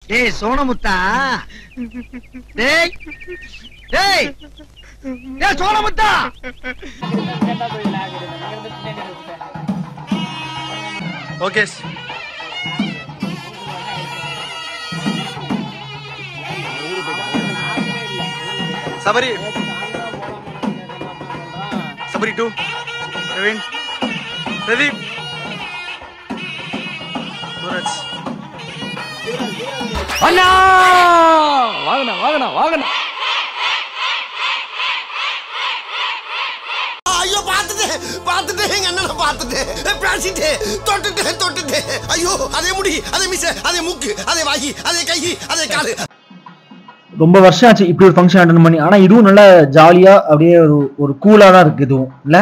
டேய் சோனமுத்தா, டேய் டேய் டேய் சோனமுத்தா. ஓகே சபரி சபரி 2 பிரவீன் பிரதீப் சூரஜ். அண்ணா வாங்கண்ணா வாங்கண்ணா வாங்கண்ணா. ஐயோ பார்த்துட்டு எங்க அண்ணனை பார்த்துட்டு பேசிட்டு தொட்டுட்டு ஐயோ அதே முடி அதே மிஸ் அதே மூக்கு அதே வாயி அதே கை அதே காலு. ரொம்ப வருஷம் ஆச்சு இப்படி ஒரு ஃபங்க்ஷன் அட்டன் பண்ணி. ஆனா இதுவும் நல்லா ஜாலியா அப்படியே ஒரு கூலா தான் இருக்கு இதுவும் இல்ல.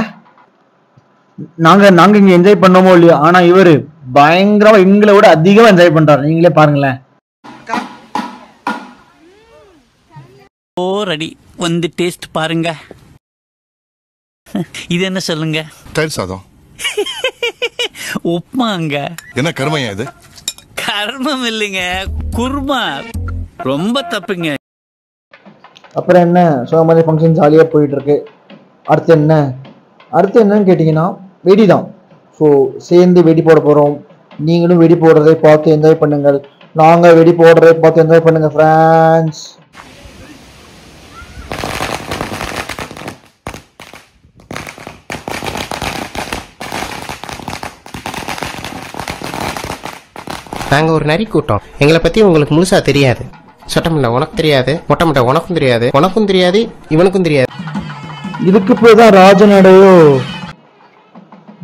நாங்க இங்க என்ஜாய் பண்ணோமோ இல்லையோ, ஆனா இவரு பயங்கரமா எங்களை விட அதிகமா என்ஜாய் பண்றாரு. நீங்களே பாருங்களேன். ரெடி வந்து டேஸ்ட் பாருங்க. இது என்ன சொல்லுங்க? தயிர் சாதம். உப்மாங்க. என்ன கர்மையா இது? கர்மம் இல்லைங்க, குருமா. ரொம்ப தப்புங்க. அப்புறம் என்ன ஸோ மாதிரி ஃபங்க்ஷன் ஜாலியா போயிட்டு இருக்கு. அடுத்து என்னன்னு கேட்டீங்கன்னா வெடி தான். ஸோ சேர்ந்து வெடி போட போறோம். நீங்களும் வெடி போடுறதை பார்த்து என்ஜாய் பண்ணுங்கள். நாங்க வெடி போடுறதை பார்த்து என்ஜாய் பண்ணுங்க ஃப்ரெண்ட்ஸ். நாங்கள் ஒரு நரி கூட்டம். எங்களை பற்றி உங்களுக்கு முழுசாக தெரியாது. சொட்ட முட்டை உனக்கு தெரியாது, மொட்டை முட்டை உனக்கும் தெரியாது, உனக்கும் தெரியாது, இவனுக்கும் தெரியாது. இதுக்கு போய் தான் ராஜனடையோ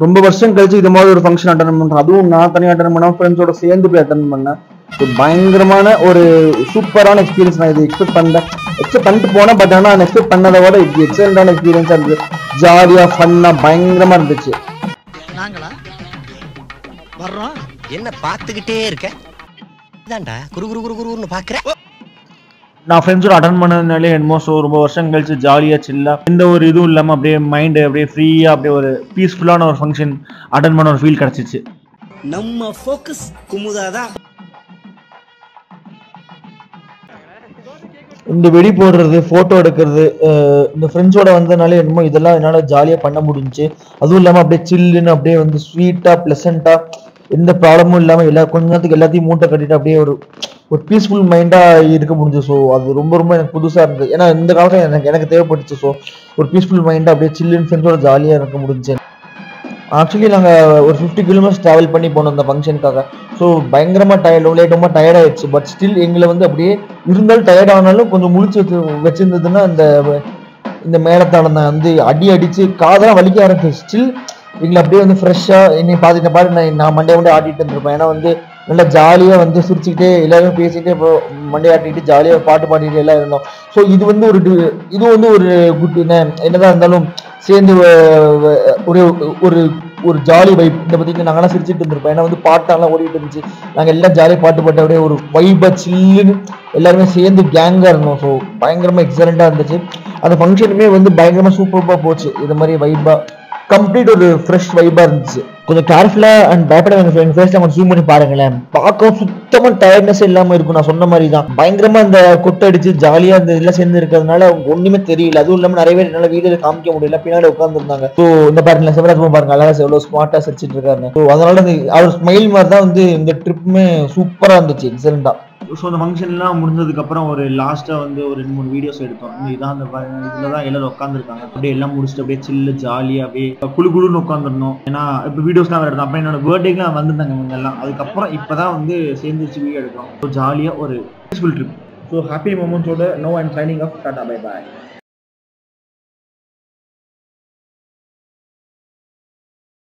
ரொம்ப வருஷம் கழிச்சு இது மாதிரி ஒரு ஃபங்க்ஷன் அட்டன் பண்ணுறேன். அதுவும் நான் தனியாக அட்டன் பண்ணேன், ஃப்ரெண்ட்ஸோட சேர்ந்து போய் அட்டன் பண்ணேன். ஸோ பயங்கரமான ஒரு சூப்பரான எக்ஸ்பீரியன்ஸ். நான் இது எக்ஸ்பெக்ட் பண்ணிட்டு போனேன். பட் ஆனால் நான் எக்ஸ்பெக்ட் பண்ணதை விட இது எக்ஸலண்டான எக்ஸ்பீரியன்ஸாக இருந்துச்சு. ஜாலியாக ஃபன்னாக பயங்கரமாக இருந்துச்சு. நாங்களா வர்றோம். என்ன பார்த்துக்கிட்டே இருக்க? இதாண்டா குரு பாக்குறேன். நான் ஃப்ரெண்ட்ஸோட அட்டன் பண்ணதுனாலே என்னமோ ஸோ ரொம்ப வருஷம் கழிச்சு ஜாலியாக சில்லா எந்த ஒரு இதுவும் இல்லாமல் அப்படியே மைண்டு அப்படியே ஃப்ரீயாக அப்படியே ஒரு பீஸ்ஃபுல்லான ஒரு ஃபங்க்ஷன் அட்டன் பண்ண ஒரு ஃபீல் கிடச்சிச்சு. நம்ம ஃபோக்கஸ் குமுதாதான். இந்த வெடி போடுறது, ஃபோட்டோ எடுக்கிறது, இந்த ஃப்ரெண்ட்ஸோட வந்ததுனாலே என்னமோ இதெல்லாம் என்னால் ஜாலியாக பண்ண முடிஞ்சிச்சு. அதுவும் இல்லாமல் அப்படியே சில்லுன்னு அப்படியே வந்து ஸ்வீட்டாக ப்ளசண்ட்டாக எந்த ப்ராப்ளமும் இல்லாமல் கொஞ்ச நேரத்துக்கு எல்லாத்தையும் மூட்டை கட்டிட்டு அப்படியே ஒரு பீஸ்ஃபுல் மைண்டாக இருக்க முடிஞ்சு. ஸோ அது ரொம்ப எனக்கு புதுசாக இருந்தது. ஏன்னா இந்த காலத்தில் எனக்கு தேவைப்பட்டுச்சு. ஸோ ஒரு பீஸ்ஃபுல் மைண்டாக அப்படியே சில்லுன்னு ஃப்ரெண்ட்ஸோட ஜாலியாக இருக்க முடிஞ்சு. ஆக்சுவலி நாங்கள் ஒரு 50 கிலோமீட்டர்ஸ் ட்ராவல் பண்ணி போனோம் அந்த ஃபங்க்ஷனுக்காக. ஸோ பயங்கரமாக ரொம்ப டயர்டாகிடுச்சு. பட் ஸ்டில் எங்களை வந்து அப்படியே இருந்தாலும் டயர்ட் ஆனாலும் கொஞ்சம் முழிச்சு வச்சிருந்ததுன்னா இந்த மேலத்தாளம் தான் வந்து அடிச்சு காதெல்லாம் வலிக்க ஆரம்பிச்சு. ஸ்டில் எங்களை அப்படியே வந்து ஃப்ரெஷ்ஷாக என்னை பார்த்துட்டு நான் மண்டே ஆட்டிகிட்டு இருந்திருப்பேன். ஏன்னா வந்து நல்லா ஜாலியாக வந்து சிரிச்சுக்கிட்டே எல்லாரும் பேசிக்கிட்டே இப்போ மண்டே ஆட்டிக்கிட்டு ஜாலியாக பாட்டு பாடிட்டு எல்லாம் இருந்தோம். ஸோ இது வந்து ஒரு குட் என்னதான் இருந்தாலும் சேர்ந்து ஒரு ஜாலி வைப். இந்த பற்றி நாங்கள்லாம் சிரிச்சுட்டு இருந்திருப்போம். ஏன்னா வந்து பாட்டெல்லாம் ஓடிட்டு இருந்துச்சு. நாங்கள் எல்லாம் ஜாலியாக பாட்டு பாட்டு அப்படியே ஒரு வைபாக சில்லுன்னு எல்லாருமே சேர்ந்து கேங்காக இருந்தோம். ஸோ பயங்கரமாக எக்ஸலண்ட்டாக இருந்துச்சு. அந்த ஃபங்க்ஷனுமே வந்து பயங்கரமாக சூப்பராக போச்சு. இது மாதிரி வைபாக கம்ப்ளீட் ஒரு ஃப்ரெஷ் வைபாக இருந்துச்சு. கொஞ்சம் கேர்ஃபுல்லாக அண்ட் பயப்பட எங்கள் ஃபேஸில் கொஞ்சம் ஜூம் பண்ணி பாருங்களேன். பார்க்கவும் சுத்தமாக டயர்ட்னஸ் இல்லாமல் இருக்கும். நான் சொன்ன மாதிரி தான் பயங்கரமாக அந்த கொட்டை அடிச்சு ஜாலியாக அந்த இதெல்லாம் சேர்ந்து இருக்கிறதுனால ஒன்றுமே தெரியல. அதுவும் இல்லாமல் நிறைய பேர் என்னால் வீடியோவில் காமிக்க முடியல, பின்னாடி உட்காந்துருந்தாங்க. ஸோ இந்த பாருங்களேன், சிவராஜ் பாருங்க அழகாக எவ்வளோ ஸ்மார்ட்டாக சிரிச்சிட்டு இருக்காரு. ஸோ அதனால அவர் ஸ்மைல் மாதிரி தான் வந்து இந்த ட்ரிப்புமே சூப்பராக இருந்துச்சு, எக்ஸலண்ட்டாக. ஸோ அந்த ஃபங்க்ஷன்லாம் முடிஞ்சதுக்கப்புறம் ஒரு லாஸ்ட்டாக வந்து ஒரு 2-3 வீடியோஸ் எடுத்தோம். இதான் அந்த இதில் தான் எல்லாரும் உட்காந்துருக்காங்க. அப்படியே எல்லாம் முடிச்சுட்டு அப்படியே சில்லு ஜாலியாக அப்படியே குழுன்னு உட்காந்துருந்தோம். ஏன்னா இப்போ வீடியோஸ்லாம் எடுத்தோம். அப்புறம் என்னோட பர்த்டேக்கெலாம் வந்திருந்தாங்க இவங்க எல்லாம். அதுக்கப்புறம் இப்போ தான் வந்து சேர்ந்து வச்சு வீடியோ எடுக்கிறோம். ஸோ ஜாலியாக ஒரு பீஸ்ஃபுல் ட்ரிப். ஸோ ஹாப்பி மூமெண்ட்ஸோட no and signing off. Tata bye bye.